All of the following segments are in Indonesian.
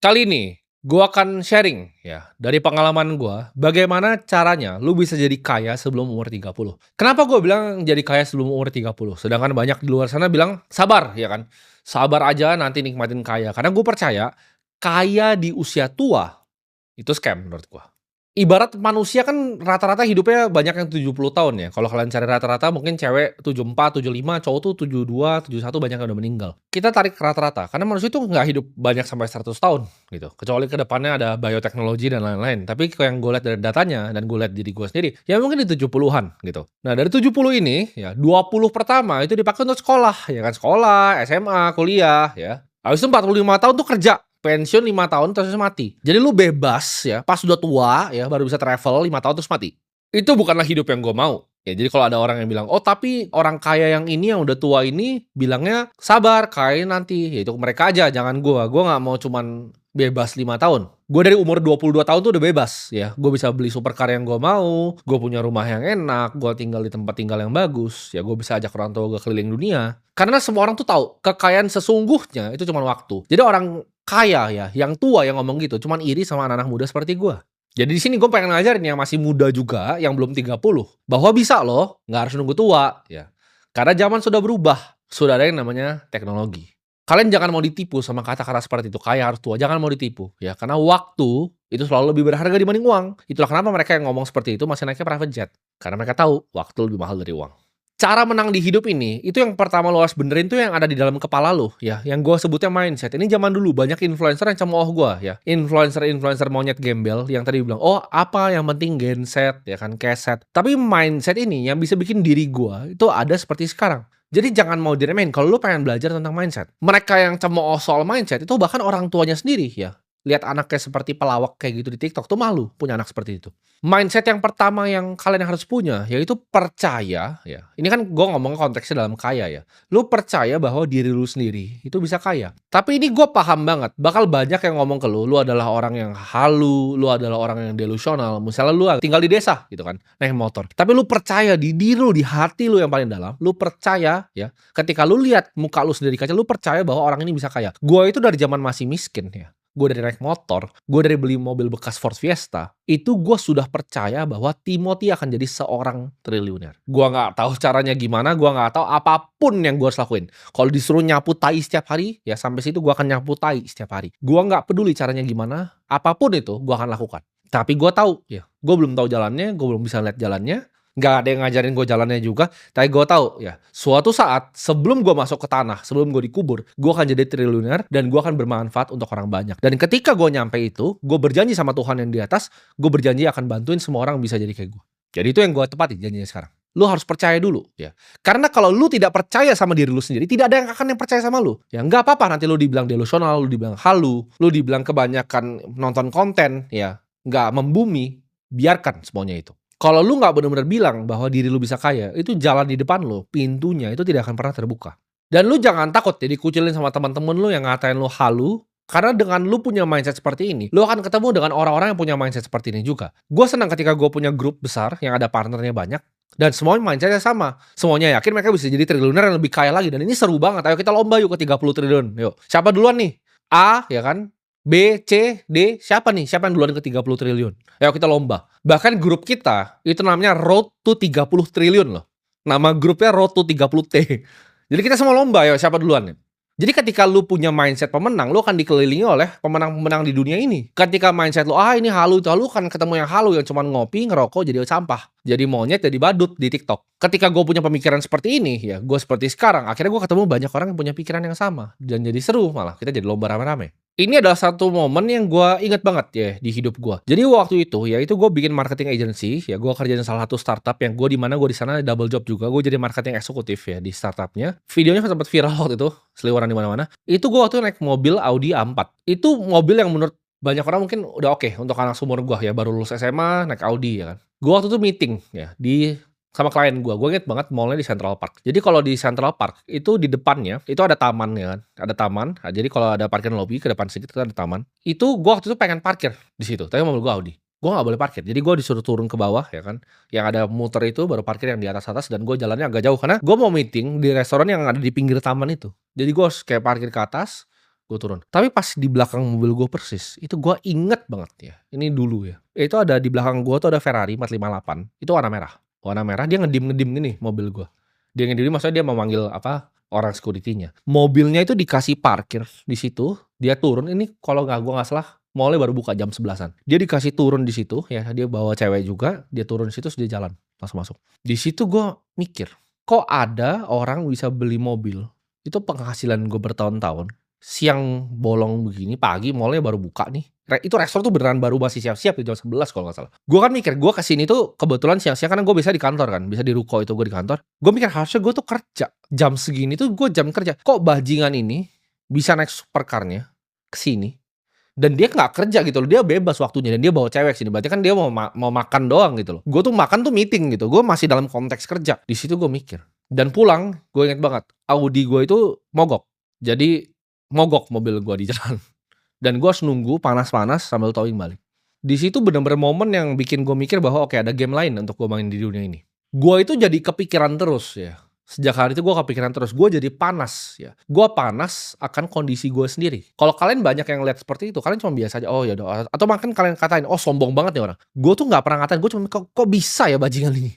Kali ini, gua akan sharing ya, dari pengalaman gua, bagaimana caranya lu bisa jadi kaya sebelum umur 30. Kenapa gua bilang jadi kaya sebelum umur 30? Sedangkan banyak di luar sana bilang, "Sabar," ya kan. "Sabar aja nanti nikmatin kaya." Karena gue percaya, kaya di usia tua, itu scam menurut gua. Ibarat manusia kan rata-rata hidupnya banyak yang 70 tahun ya, kalau kalian cari rata-rata mungkin cewek 74, 75, cowok tuh 72, 71 banyak yang udah meninggal. Kita tarik rata-rata, karena manusia itu nggak hidup banyak sampai 100 tahun gitu, kecuali ke depannya ada bioteknologi dan lain-lain. Tapi yang gue lihat dari datanya dan gue lihat diri gue sendiri, ya mungkin di 70-an gitu. Nah dari 70 ini, ya 20 pertama itu dipakai untuk sekolah, ya kan, sekolah, SMA, kuliah ya. Habis itu 45 tahun tuh kerja. Pensiun 5 tahun terus mati. Jadi lu bebas ya, pas udah tua ya, baru bisa travel 5 tahun terus mati. Itu bukanlah hidup yang gue mau. Ya jadi kalau ada orang yang bilang, "Oh tapi orang kaya yang ini yang udah tua ini bilangnya sabar, kaya nanti." Ya itu mereka aja, jangan gua. Gua nggak mau cuman bebas 5 tahun. Gue dari umur 22 tahun tuh udah bebas ya. Gue bisa beli supercar yang gue mau, gue punya rumah yang enak, gue tinggal di tempat tinggal yang bagus, ya gue bisa ajak orang tua gue keliling dunia. Karena semua orang tuh tahu, kekayaan sesungguhnya itu cuma waktu. Jadi orang kaya ya, yang tua yang ngomong gitu, cuman iri sama anak-anak muda seperti gue. Jadi di sini gue pengen ngajarin yang masih muda juga, yang belum 30, bahwa bisa loh, nggak harus nunggu tua, ya. Karena zaman sudah berubah, sudah ada yang namanya teknologi. Kalian jangan mau ditipu sama kata-kata seperti itu, kaya harus tua, jangan mau ditipu, ya. Karena waktu itu selalu lebih berharga dibanding uang. Itulah kenapa mereka yang ngomong seperti itu masih naiknya private jet. Karena mereka tahu waktu lebih mahal dari uang. Cara menang di hidup ini, itu yang pertama lo harus benerin tuh yang ada di dalam kepala lo, ya. Yang gue sebutnya mindset. Ini zaman dulu banyak influencer yang cemooh gue, ya. Influencer-influencer monyet gembel yang tadi bilang, "Oh, apa yang penting genset, ya kan, keset." Tapi mindset ini yang bisa bikin diri gue itu ada seperti sekarang. Jadi jangan mau diremehin kalau lu pengen belajar tentang mindset. Mereka yang cemooh soal mindset itu bahkan orang tuanya sendiri, ya. Lihat anaknya seperti pelawak kayak gitu di TikTok tuh malu punya anak seperti itu. Mindset yang pertama yang kalian harus punya, yaitu percaya ya, ini kan gue ngomongnya konteksnya dalam kaya ya. Lu percaya bahwa diri lu sendiri itu bisa kaya. Tapi ini gue paham banget, bakal banyak yang ngomong ke lu adalah orang yang halu, lu adalah orang yang delusional. Misalnya lu tinggal di desa gitu kan, naik motor. Tapi lu percaya di diri lu, di hati lu yang paling dalam, lu percaya ya, ketika lu lihat muka lu sendiri di kaca, lu percaya bahwa orang ini bisa kaya. Gue itu dari zaman masih miskin ya. Gue dari naik motor, gue dari beli mobil bekas Ford Fiesta, itu gue sudah percaya bahwa Timothy akan jadi seorang triliuner. Gue nggak tahu caranya gimana, gue nggak tahu apapun yang gue harus lakuin. Kalau disuruh nyapu tai setiap hari, ya sampai situ gue akan nyapu tai setiap hari. Gue nggak peduli caranya gimana, apapun itu gue akan lakukan. Tapi gue tahu, ya, gue belum tahu jalannya, gue belum bisa lihat jalannya, nggak ada yang ngajarin gue jalannya juga, tapi gue tahu ya, suatu saat sebelum gue masuk ke tanah, sebelum gue dikubur, gue akan jadi triliuner dan gue akan bermanfaat untuk orang banyak. Dan ketika gue nyampe itu, gue berjanji sama Tuhan yang di atas, gue berjanji akan bantuin semua orang bisa jadi kayak gue. Jadi itu yang gue tepati janjinya sekarang. Lu harus percaya dulu ya. Karena kalau lu tidak percaya sama diri lu sendiri, tidak ada yang akan yang percaya sama lu. Ya nggak apa-apa nanti lu dibilang delusional, lu dibilang halu, lu dibilang kebanyakan nonton konten ya, nggak membumi, biarkan semuanya itu. Kalau lu nggak bener-bener bilang bahwa diri lu bisa kaya, itu jalan di depan lu, pintunya itu tidak akan pernah terbuka. Dan lu jangan takut ya dikucilin sama teman-teman lu yang ngatain lu halu, karena dengan lu punya mindset seperti ini, lu akan ketemu dengan orang-orang yang punya mindset seperti ini juga. Gue senang ketika gue punya grup besar yang ada partnernya banyak, dan semuanya mindsetnya sama. Semuanya yakin mereka bisa jadi triliuner yang lebih kaya lagi. Dan ini seru banget. Ayo kita lomba yuk ke 30 triliun. Yuk. Siapa duluan nih? A, ya kan? B, C, D, siapa nih? Siapa yang duluan ke 30 triliun? Ayo kita lomba. Bahkan grup kita, itu namanya Road to 30 triliun loh. Nama grupnya Road to 30T. Jadi kita semua lomba, ya siapa duluan nih? Jadi ketika lu punya mindset pemenang, lu akan dikelilingi oleh pemenang-pemenang di dunia ini. Ketika mindset lu, ini halu, itu halu, kan ketemu yang halu, yang cuma ngopi, ngerokok, jadi sampah. Jadi monyet, jadi badut di TikTok. Ketika gue punya pemikiran seperti ini, ya gue seperti sekarang, akhirnya gue ketemu banyak orang yang punya pikiran yang sama. Dan jadi seru malah, kita jadi lomba rame-rame. Ini adalah satu momen yang gue inget banget ya di hidup gue. Jadi waktu itu, ya itu gue bikin marketing agency, ya gue kerjain salah satu startup yang gue di mana gue di sana double job juga. Gue jadi marketing eksekutif ya di startupnya. Videonya sempat viral waktu itu, seliweran di mana-mana. Itu gue waktu itu naik mobil Audi A4. Itu mobil yang menurut banyak orang mungkin udah oke untuk anak seumur gue ya, baru lulus SMA naik Audi ya kan. Gue waktu itu meeting ya di sama klien gue inget banget mallnya di Central Park. Jadi kalau di Central Park itu di depannya itu ada taman ya kan, ada taman. Nah, jadi kalau ada parkiran lobby ke depan sedikit itu ada taman. Itu gue waktu itu pengen parkir di situ, tapi mobil gue Audi. Gue nggak boleh parkir, jadi gue disuruh turun ke bawah ya kan. Yang ada muter itu baru parkir yang di atas dan gue jalannya agak jauh karena gue mau meeting di restoran yang ada di pinggir taman itu. Jadi gue harus kayak parkir ke atas, gue turun. Tapi pas di belakang mobil gue persis, itu gue inget banget ya, ini dulu ya, itu ada di belakang gue tuh ada Ferrari 458, itu warna merah. Warna merah, dia ngedim-ngedim gini mobil gue. Dia ngedim maksudnya dia mau manggil apa, orang security-nya. Mobilnya itu dikasih parkir di situ, dia turun, ini kalau gue nggak salah, mallnya baru buka jam 11-an. Dia dikasih turun di situ ya, dia bawa cewek juga, dia turun di situ terus dia jalan, langsung masuk. Di situ gue mikir, kok ada orang bisa beli mobil, itu penghasilan gue bertahun-tahun, siang bolong begini, pagi mallnya baru buka nih. Itu restoran tuh beneran baru masih siap-siap di jam 11 kalau nggak salah. Gue kan mikir, gue kesini tuh kebetulan siang-siang karena gue bisa di kantor kan, bisa di ruko itu gue di kantor. Gue mikir harusnya gue tuh kerja. Jam segini tuh gue jam kerja. Kok bajingan ini bisa naik supercar-nya kesini dan dia nggak kerja gitu loh, dia bebas waktunya dan dia bawa cewek sini, berarti kan dia mau makan doang gitu loh. Gue tuh makan tuh meeting gitu, gue masih dalam konteks kerja. Di situ gue mikir dan pulang, gue inget banget Audi gue itu mogok, jadi mogok mobil gue di jalan dan gue harus nunggu panas-panas sambil towing balik. Di situ bener-bener momen yang bikin gue mikir bahwa oke, ada game lain untuk gue main di dunia ini. Gue itu jadi kepikiran terus ya. Sejak hari itu gue kepikiran terus, gue jadi panas ya. Gue panas akan kondisi gue sendiri. Kalau kalian banyak yang lihat seperti itu, kalian cuma biasa aja, oh ya doa. Atau makin kalian katain, oh sombong banget nih orang. Gue tuh nggak pernah ngatain, gue cuma kok bisa ya bajingan ini.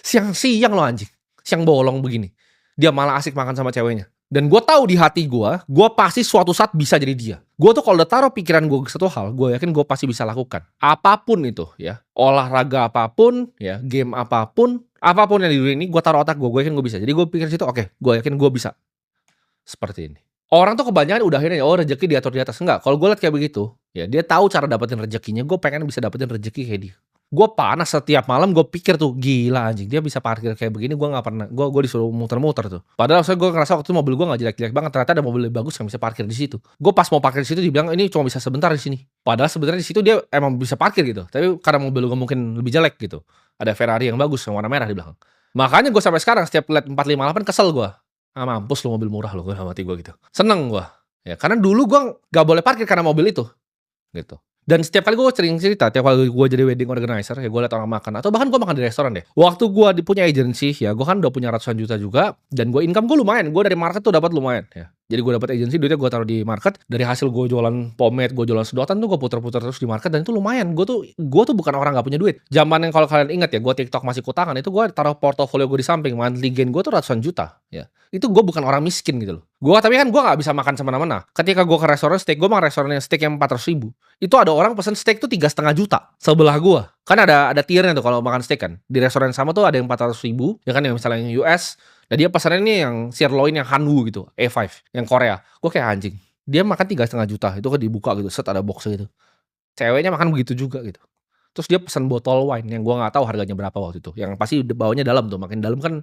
Siang-siang lo anjing, siang bolong begini. Dia malah asik makan sama ceweknya. Dan gue tahu di hati gue pasti suatu saat bisa jadi dia. Gue tuh kalau udah taruh pikiran gue ke satu hal, gue yakin gue pasti bisa lakukan. Apapun itu ya, olahraga apapun ya, game apapun yang di dunia ini, gue taruh otak gue yakin gue bisa. Jadi gue pikir situ, oke, gue yakin gue bisa. Seperti ini. Orang tuh kebanyakan udah akhirnya, oh rezeki diatur di atas. Enggak, kalau gue liat kayak begitu, ya dia tahu cara dapetin rezekinya, gue pengen bisa dapetin rezeki kayak dia. Gue panas setiap malam, gue pikir tuh gila anjing, dia bisa parkir kayak begini, gue nggak pernah, gue disuruh muter-muter tuh. Padahal saya gue ngerasa waktu itu mobil gue nggak jelek-jelek banget, ternyata ada mobil lebih bagus yang bisa parkir di situ. Gue pas mau parkir di situ dibilang ini cuma bisa sebentar di sini. Padahal sebenarnya di situ dia emang bisa parkir gitu, tapi karena mobil gue mungkin lebih jelek gitu. Ada Ferrari yang bagus yang warna merah di belakang. Makanya gue sampai sekarang setiap lihat 458 kesel gue. Ah mampus lu mobil murah lu, gue sama hati gue gitu. Seneng gue. Ya karena dulu gue nggak boleh parkir karena mobil itu. Gitu. Dan setiap kali gue sering cerita, tiap kali gue jadi wedding organizer, ya gue liat orang makan, atau bahkan gue makan di restoran deh. Waktu gue punya agency, ya gue kan udah punya ratusan juta juga, dan gue income gue lumayan, gue dari market tuh dapat lumayan, ya. Jadi gue dapat agency, duitnya gue taruh di market, dari hasil gue jualan pomade, gue jualan sedotan tuh gue puter-puter terus di market, dan itu lumayan. Gue tuh bukan orang nggak punya duit. Zaman yang kalau kalian ingat ya, gue TikTok masih kutangan, itu gue taruh portofolio gue di samping, monthly gain gue tuh ratusan juta, ya. Itu gue bukan orang miskin gitu loh. Tapi kan gue nggak bisa makan semena-mena. Ketika gue ke restoran steak, gue makan restoran yang steak yang 400.000. Itu ada orang pesen steak tuh 3,5 juta sebelah gue. Kan ada tiernya tuh kalau makan steak kan. Di restoran yang sama tuh ada yang 400.000, ya kan, yang misalnya yang US. Dan dia pesannya ini yang sirloin yang Hanwoo gitu, A5, yang Korea. Gue kayak anjing. Dia makan 3,5 juta, itu kan dibuka gitu, set ada box gitu. Ceweknya makan begitu juga gitu. Terus dia pesan botol wine yang gue nggak tahu harganya berapa waktu itu. Yang pasti bawanya dalam tuh, makin dalam kan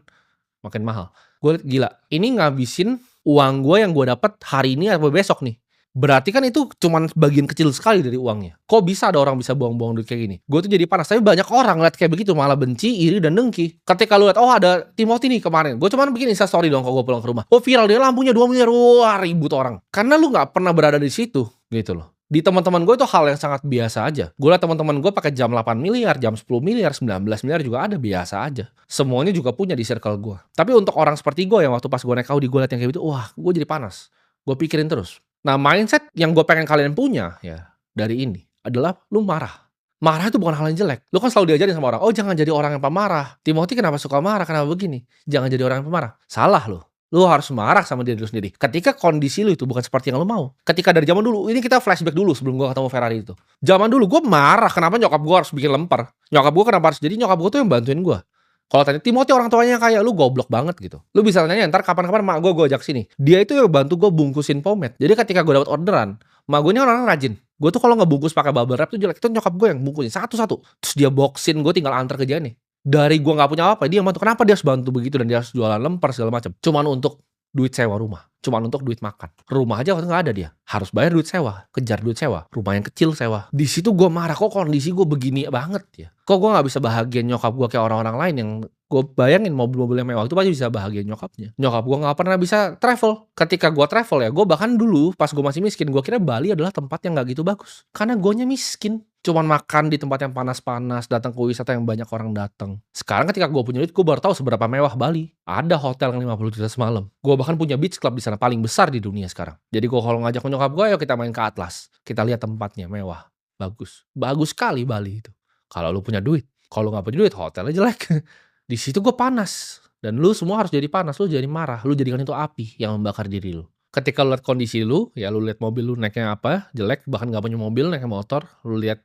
makin mahal. Gue liat gila, ini ngabisin uang gue yang gue dapat hari ini atau besok nih. Berarti kan itu cuman bagian kecil sekali dari uangnya. Kok bisa ada orang bisa buang-buang duit kayak gini? Gue tuh jadi panas. Tapi banyak orang liat kayak begitu malah benci, iri, dan dengki. Ketika lu liat, oh ada Timothy nih kemarin. Gue cuman bikin Instastory dong kalau gue pulang ke rumah. Oh viral, dia lampunya 2 miliar. Wah ribut orang. Karena lu gak pernah berada di situ gitu loh. Di teman-teman gue itu hal yang sangat biasa aja. Gue liat teman-teman gue pakai jam 8 miliar, jam 10 miliar, 19 miliar juga ada, biasa aja. Semuanya juga punya di circle gue. Tapi untuk orang seperti gue yang waktu pas gue naik Audi gue liat yang kayak gitu, wah gue jadi panas. Gue pikirin terus. Nah mindset yang gue pengen kalian punya ya dari ini adalah lu marah. Marah itu bukan hal yang jelek. Lu kan selalu diajarin sama orang, oh jangan jadi orang yang pemarah. Timothy kenapa suka marah, kenapa begini? Jangan jadi orang yang pemarah. Salah lu. Lu harus marah sama diri lu sendiri. Ketika kondisi lu itu bukan seperti yang lu mau. Ketika dari zaman dulu, ini kita flashback dulu sebelum gue ketemu Ferrari itu. Zaman dulu gue marah, kenapa nyokap gue harus bikin lemper. Nyokap gue kenapa harus, jadi nyokap gue tuh yang bantuin gue. Kalau tanya Timothy orang tuanya kayak lu goblok banget gitu. Lu bisa tanya ntar kapan-kapan mak gue ajak sini. Dia itu yang bantu gue bungkusin pomade. Jadi ketika gue dapat orderan, mak gue ini orang rajin. Gue tuh kalau ngebungkus pakai bubble wrap tuh jelek. Itu nyokap gue yang bungkusin satu-satu. Terus dia boxin, gue tinggal antar ke dia nih. Dari gue nggak punya apa, dia yang bantu. Kenapa dia harus bantu begitu dan dia harus jualan lemper segala macam? Cuman untuk duit sewa rumah, cuman untuk duit makan. Rumah aja waktu nggak ada dia, harus bayar duit sewa, kejar duit sewa, rumah yang kecil sewa. Di situ gue marah, kok kondisi gue begini banget ya? Kok gue nggak bisa bahagian nyokap gue kayak orang-orang lain yang gue bayangin mobil-mobil yang mewah itu pasti bisa bahagian nyokapnya. Nyokap gue nggak pernah bisa travel. Ketika gue travel ya, gue bahkan dulu pas gue masih miskin, gue kira Bali adalah tempat yang nggak gitu bagus, karena gue nya miskin. Cuman makan di tempat yang panas-panas, datang ke wisata yang banyak orang datang. Sekarang ketika gue punya duit, gue baru tahu seberapa mewah Bali. Ada hotel yang 50 juta semalam. Gue bahkan punya beach club di sana paling besar di dunia sekarang. Jadi gue kalau ngajak nyokap gue, ayo kita main ke Atlas. Kita lihat tempatnya mewah, bagus. Bagus sekali Bali itu. Kalau lu punya duit. Kalau nggak punya duit, hotelnya jelek. Di situ gue panas. Dan lu semua harus jadi panas, lu jadi marah. Lu jadikan itu api yang membakar diri lu. Ketika lu lihat kondisi lu, ya lu lihat mobil lu naiknya apa, jelek, bahkan nggak punya mobil, naiknya motor, lu lihat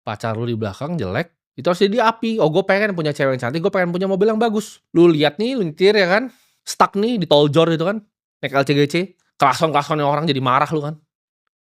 pacar lu di belakang jelek, itu harus jadi api. Oh, gue pengen punya cewek yang cantik, gue pengen punya mobil yang bagus. Lu lihat nih, lu nyetir ya kan, stuck nih di tol Jor itu kan, naik LCGC, kelason-kelasonnya orang jadi marah lu kan.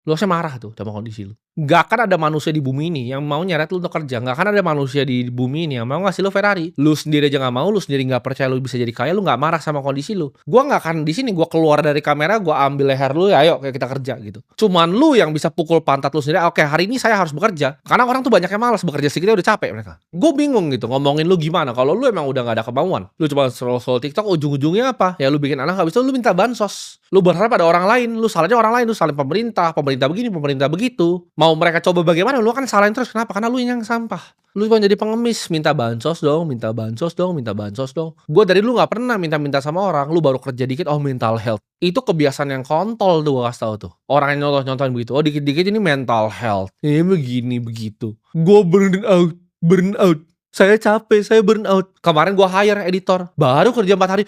Lu harusnya marah tuh sama kondisi lu. Nggak akan ada manusia di bumi ini yang mau nyeret lu untuk kerja. Nggak akan ada manusia di bumi ini yang mau ngasih lu Ferrari. Lu sendiri aja nggak mau, lu sendiri nggak percaya lu bisa jadi kaya, lu nggak marah sama kondisi lu. Gua nggak akan di sini, gua keluar dari kamera, gua ambil leher lu, ya ayo kayak kita kerja gitu. Cuman lu yang bisa pukul pantat lu sendiri, oke hari ini saya harus bekerja. Karena orang tuh banyak yang malas bekerja sedikit udah capek mereka. Gue bingung gitu ngomongin lu gimana. Kalau lu emang udah nggak ada kemauan, lu cuma scroll TikTok, ujung-ujungnya apa? Ya lu bikin anak, habis itu lu minta bansos. Lu berharap ada orang lain, lu salahnya orang lain, lu salahin pemerintah begini, pemerintah begitu. Mau mereka coba bagaimana, lu kan salahin terus. Kenapa? Karena lu yang sampah. Lu cuma jadi pengemis, minta bansos dong, minta bansos dong, minta bansos dong. Gue dari dulu nggak pernah minta-minta sama orang. Lu baru kerja dikit, oh mental health. Itu kebiasaan yang kontol tuh gue kasih tau tuh. Orang yang nyontoh-nyontohin begitu, oh dikit-dikit ini mental health. Ini begini, begitu. Gue burn out. Saya capek, saya burn out. Kemarin gue hire editor, baru kerja 4 hari,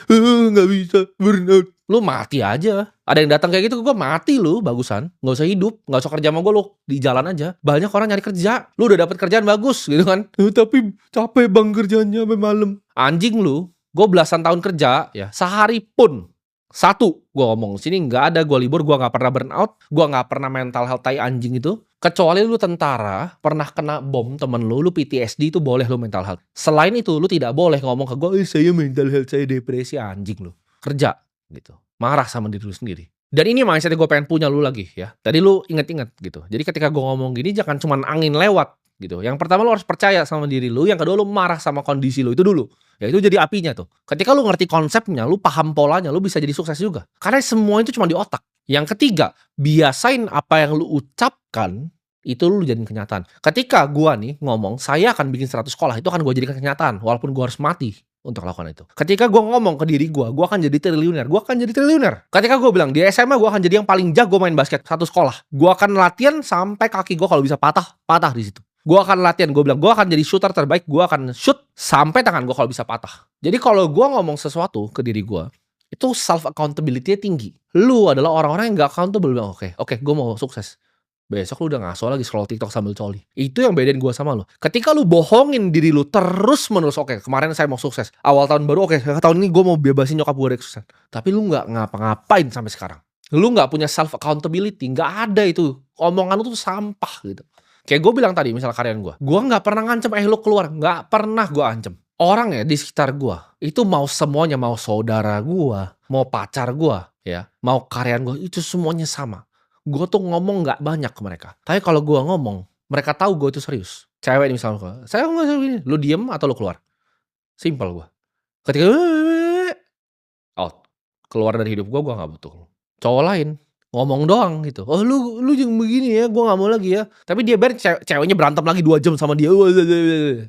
nggak bisa, burn out. Lu mati aja. Ada yang datang kayak gitu, gue mati lu, bagusan. Nggak usah hidup, nggak usah kerja sama gue, lu di jalan aja. Banyak orang nyari kerja, lu udah dapet kerjaan bagus gitu kan. Tapi capek bang kerjanya sampai malam. Anjing lu, gue belasan tahun kerja, ya sehari pun. Satu, gue ngomong sini nggak ada gue libur, gue nggak pernah burn out, gue nggak pernah mental health tai anjing itu. Kecuali lu tentara, pernah kena bom temen lu PTSD itu boleh lu mental health. Selain itu, lu tidak boleh ngomong ke gue, saya mental health, saya depresi, anjing lu. Kerja, gitu. Marah sama diri lu sendiri. Dan ini mindset gue pengen punya lu lagi ya. Tadi lu inget-inget gitu. Jadi ketika gue ngomong gini, jangan cuman angin lewat gitu. Yang pertama lu harus percaya sama diri lu, yang kedua lu marah sama kondisi lu, itu dulu. Ya itu jadi apinya tuh. Ketika lu ngerti konsepnya, lu paham polanya, lu bisa jadi sukses juga. Karena semua itu cuma di otak. Yang ketiga, biasain apa yang lu ucapkan, itu lu jadiin kenyataan. Ketika gua nih ngomong, saya akan bikin 100 sekolah, itu akan gua jadikan kenyataan. Walaupun gua harus mati untuk lakukan itu. Ketika gua ngomong ke diri gua akan jadi triliuner. Gua akan jadi triliuner. Ketika gua bilang, di SMA gua akan jadi yang paling jago main basket, 1 sekolah. Gua akan latihan sampai kaki gua kalau bisa patah di situ. Gue akan latihan, gue bilang gue akan jadi shooter terbaik, gue akan shoot sampai tangan gue kalau bisa patah. Jadi kalau gue ngomong sesuatu ke diri gue, itu self accountability-nya tinggi. Lu adalah orang-orang yang gak accountable, bilang oke, gue mau sukses. Besok lu udah ngaso lagi scroll TikTok sambil coli. Itu yang bedain gue sama lu. Ketika lu bohongin diri lu terus menerus, oke kemarin saya mau sukses, awal tahun baru, oke tahun ini gue mau bebasin nyokap gue dari kesuksesan. Tapi lu gak ngapa-ngapain sampai sekarang. Lu gak punya self accountability, gak ada itu. Omongan lu tuh sampah gitu. Kayak gue bilang tadi, misal karyawan gue gak pernah ngancem, lu keluar. Gak pernah gue ancem. Orang ya di sekitar gue, itu mau semuanya, mau saudara gue, mau pacar gue, ya, mau karyawan gue, itu semuanya sama. Gue tuh ngomong gak banyak ke mereka. Tapi kalau gue ngomong, mereka tahu gue itu serius. Cewek nih misalnya, saya nggak gini, lu diem atau lu keluar? Simple gue. Ketika out, keluar dari hidup gue gak butuh. Cowok lain ngomong doang gitu. Oh lu jangan begini ya, gue gak mau lagi ya. Tapi dia ceweknya berantem lagi 2 jam sama dia.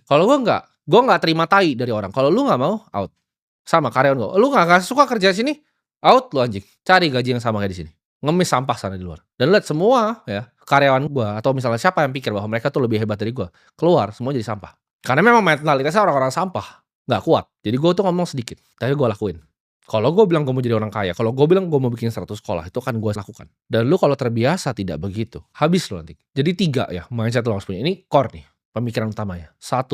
Kalau gue gak terima tai dari orang. Kalau lu gak mau, out. Sama karyawan gue, lu gak suka kerja sini, out lu anjing. Cari gaji yang sama kayak di sini. Ngemis sampah sana di luar. Dan lihat semua ya karyawan gue, atau misalnya siapa yang pikir bahwa mereka tuh lebih hebat dari gue, keluar semua jadi sampah. Karena memang mentalitasnya orang-orang sampah, gak kuat. Jadi gue tuh ngomong sedikit, tapi gue lakuin. Kalau gue bilang gue mau jadi orang kaya, kalau gue bilang gue mau bikin 100 sekolah, itu kan gue lakukan. Dan lu kalau terbiasa tidak begitu, habis lu nanti. Jadi 3 ya, mindset lu harus punya. Ini core nih, pemikiran utamanya. 1,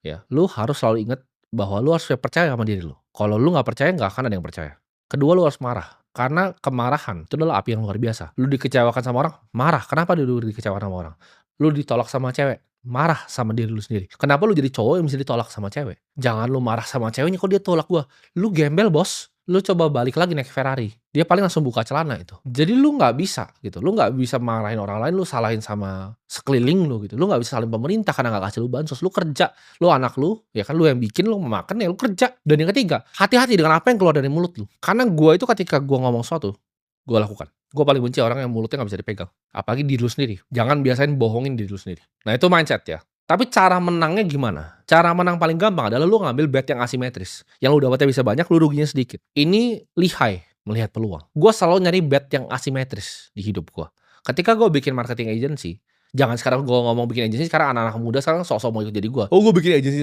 ya, lu harus selalu ingat bahwa lu harus percaya sama diri lu. Kalau lu gak percaya, gak akan ada yang percaya. Kedua, lu harus marah. Karena kemarahan itu adalah api yang luar biasa. Lu dikecewakan sama orang, marah. Kenapa lu dikecewakan sama orang? Lu ditolak sama cewek, marah sama diri lu sendiri. Kenapa lu jadi cowok yang bisa ditolak sama cewek? Jangan lu marah sama ceweknya kok dia tolak gua. Lu gembel bos. Lu coba balik lagi naik Ferrari, dia paling langsung buka celana itu. Jadi lu nggak bisa gitu, lu nggak bisa marahin orang lain, lu salahin sama sekeliling lu gitu. Lu nggak bisa salahin pemerintah karena nggak kasih lu bansos. Lu kerja, lu anak lu, ya kan lu yang bikin, lu mau makan ya lu kerja. Dan yang ketiga, hati-hati dengan apa yang keluar dari mulut lu. Karena gua itu ketika gua ngomong sesuatu, gue lakukan. Gue paling benci orang yang mulutnya nggak bisa dipegang. Apalagi diri lu sendiri. Jangan biasain bohongin diri lu sendiri. Nah itu mindset ya. Tapi cara menangnya gimana? Cara menang paling gampang adalah lu ngambil bet yang asimetris. Yang lu dapatnya bisa banyak, lu ruginya sedikit. Ini lihai melihat peluang. Gue selalu nyari bet yang asimetris di hidup gue. Ketika gue bikin marketing agency, jangan sekarang gue ngomong bikin agency, sekarang anak-anak muda sekarang sok-sok mau ikut jadi gue. Oh gue bikin agency,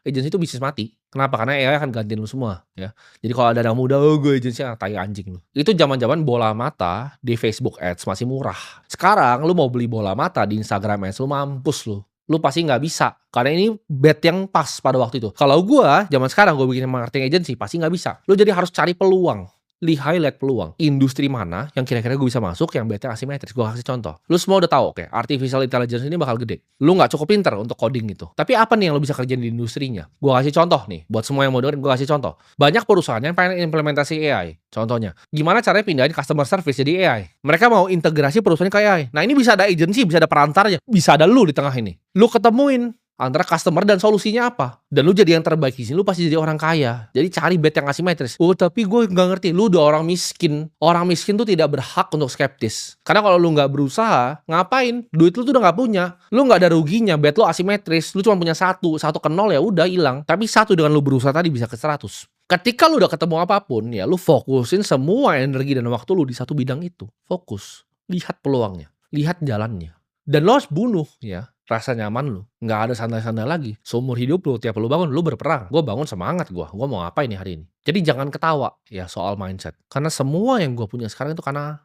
agency itu bisnis mati. Kenapa? Karena AI akan gantiin lu semua ya. Jadi kalau ada anak muda, oh gue agency, tai anjing lu. Itu zaman-zaman bola mata di Facebook Ads masih murah. Sekarang lu mau beli bola mata di Instagram Ads, lu mampus lu. Lu pasti nggak bisa. Karena ini bet yang pas pada waktu itu. Kalau gua, zaman sekarang gua bikin marketing agency, pasti nggak bisa. Lu jadi harus cari peluang. Highlight peluang. Industri mana yang kira-kira gue bisa masuk yang betnya asimetris. Gue kasih contoh. Lu semua udah tahu, oke, artificial intelligence ini bakal gede. Lu nggak cukup pinter untuk coding gitu. Tapi apa nih yang lu bisa kerjain di industrinya? Gue kasih contoh nih. Buat semua yang mau dengerin, gue kasih contoh. Banyak perusahaan yang pengen implementasi AI. Contohnya, gimana caranya pindahin customer service jadi AI? Mereka mau integrasi perusahaannya ke AI. Nah ini bisa ada agency, bisa ada perantarnya. Bisa ada lu di tengah ini. Lu ketemuin antara customer dan solusinya apa. Dan lu jadi yang terbaik di sini, lu pasti jadi orang kaya. Jadi cari bet yang asimetris. Oh tapi gue nggak ngerti, lu udah orang miskin. Orang miskin tuh tidak berhak untuk skeptis. Karena kalau lu nggak berusaha, ngapain? Duit lu tuh udah nggak punya. Lu nggak ada ruginya, bet lu asimetris. Lu cuma punya satu ke nol ya udah hilang. Tapi satu dengan lu berusaha tadi bisa ke 100. Ketika lu udah ketemu apapun, ya lu fokusin semua energi dan waktu lu di satu bidang itu. Fokus. Lihat peluangnya. Lihat jalannya. Dan lo harus bunuh ya rasa nyaman lu. Nggak ada santai-santai lagi. Seumur hidup lu, tiap lu bangun, lu berperang. Gue bangun semangat gue. Gue mau ngapain nih hari ini. Jadi jangan ketawa ya soal mindset. Karena semua yang gue punya sekarang itu karena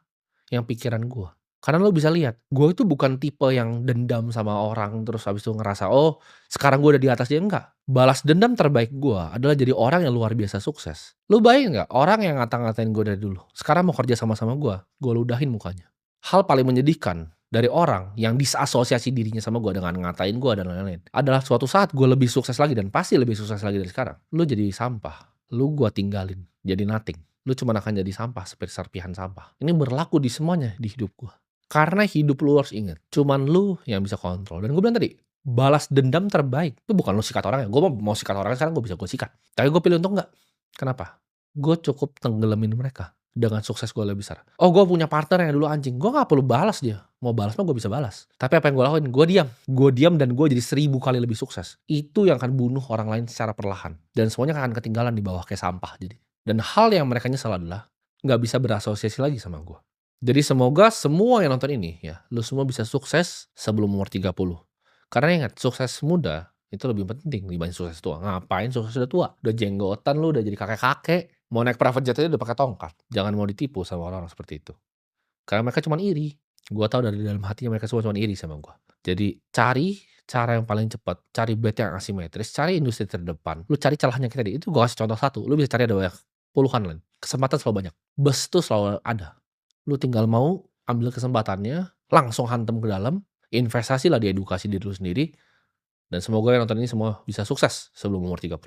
yang pikiran gue. Karena lo bisa lihat, gue itu bukan tipe yang dendam sama orang terus habis itu ngerasa, oh sekarang gue udah di atas dia. Enggak. Balas dendam terbaik gue adalah jadi orang yang luar biasa sukses. Lu bayangin nggak? Orang yang ngata-ngatain gue dari dulu. Sekarang mau kerja sama-sama gue ludahin mukanya. Hal paling menyedihkan dari orang yang disasosiasi dirinya sama gue dengan ngatain gue dan lain-lain adalah suatu saat gue lebih sukses lagi dan pasti lebih sukses lagi dari sekarang. Lu jadi sampah, lu gue tinggalin, jadi nothing. Lu cuma akan jadi sampah seperti serpihan sampah. Ini berlaku di semuanya di hidup gue. Karena hidup lu harus ingat, cuman lu yang bisa kontrol. Dan gue bilang tadi, balas dendam terbaik itu bukan lu sikat orang ya. Gue mau sikat orang sekarang gue bisa gue sikat. Tapi gue pilih untuk enggak. Kenapa? Gue cukup tenggelamin mereka dengan sukses gue lebih besar. Oh gue punya partner yang dulu anjing, gue gak perlu balas dia. Mau balas mah gue bisa balas. Tapi apa yang gue lakuin? Gue diam dan gue jadi 1000 kali lebih sukses. Itu yang akan bunuh orang lain secara perlahan. Dan semuanya akan ketinggalan di bawah kayak sampah jadi. Dan hal yang mereka nyesal adalah gak bisa berasosiasi lagi sama gue. Jadi semoga semua yang nonton ini ya, lu semua bisa sukses sebelum umur 30. Karena ingat, sukses muda itu lebih penting dibanding sukses tua. Ngapain sukses udah tua? Udah jenggotan lu, udah jadi kakek-kakek. Mau naik private jet aja udah pakai tongkat. Jangan mau ditipu sama orang-orang seperti itu. Karena mereka cuma iri. Gua tahu dari dalam hatinya mereka semua cuma iri sama gua. Jadi cari cara yang paling cepat, cari bet yang asimetris, cari industri terdepan. Lu cari celahnya kita tadi. Itu gua kasih contoh satu. Lu bisa cari ada banyak puluhan lain. Kesempatan selalu banyak. Bus tuh selalu ada. Lu tinggal mau ambil kesempatannya, langsung hantam ke dalam, investasilah di edukasi diri lu sendiri. Dan semoga yang nonton ini semua bisa sukses sebelum umur 30.